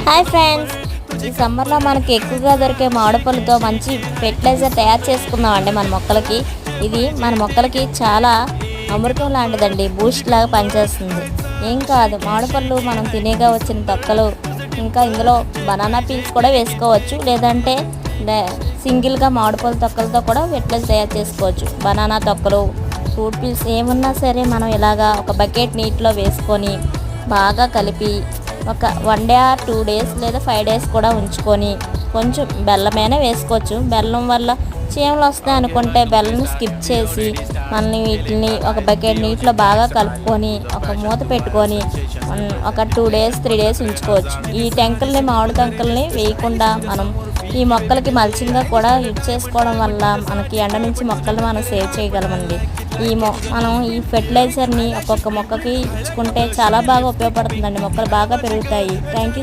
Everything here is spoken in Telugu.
హాయ్ ఫ్రెండ్స్, ఈ సమ్మర్లో మనకి ఎక్కువగా దొరికే మామిడిపళ్ళతో మంచి ఫెర్టిలైజర్ తయారు చేసుకుందామండి మన మొక్కలకి. ఇది మన మొక్కలకి చాలా అమృతం లాంటిదండి, బూస్ట్ లాగా పనిచేస్తుంది. ఏం కాదు, మామిడిపళ్ళు మనం తినేగా వచ్చిన తొక్కలు, ఇంకా ఇందులో బనానా పీల్స్ కూడా వేసుకోవచ్చు, లేదంటే సింగిల్గా మామిడిపళ్ళు తొక్కలతో కూడా ఫెర్టిలైజర్ తయారు చేసుకోవచ్చు. బనానా తొక్కలు, ఫ్రూట్ పీల్స్ ఏమున్నా సరే మనం ఇలాగా ఒక బకెట్ నీటిలో వేసుకొని బాగా కలిపి ఒక 1 డే ఆర్ 2 డేస్ లేదా 5 డేస్ కూడా ఉంచుకొని కొంచెం బెల్లమైనా వేసుకోవచ్చు. బెల్లం వల్ల చీమలు వస్తాయి అనుకుంటే బెల్లం స్కిప్ చేసి మళ్ళీ వీటిని ఒక బకెట్ నీటిలో బాగా కలుపుకొని ఒక మూత పెట్టుకొని ఒక 2 డేస్ 3 డేస్ ఉంచుకోవచ్చు. ఈ టెంకల్ని, మామిడి టెంకల్ని వేయకుండా మనం ఈ మొక్కలకి మల్చింగ్గా కూడా యూజ్ చేసుకోవడం వల్ల మనకి ఎండ నుంచి మొక్కల్ని మనం సేవ్ చేయగలమండి. మనం ఈ ఫెర్టిలైజర్ని ఒక్కొక్క మొక్కకి ఇచ్చుకుంటే చాలా బాగా ఉపయోగపడుతుందండి. మొక్కలు బాగా పెరుగుతాయి. Thank you.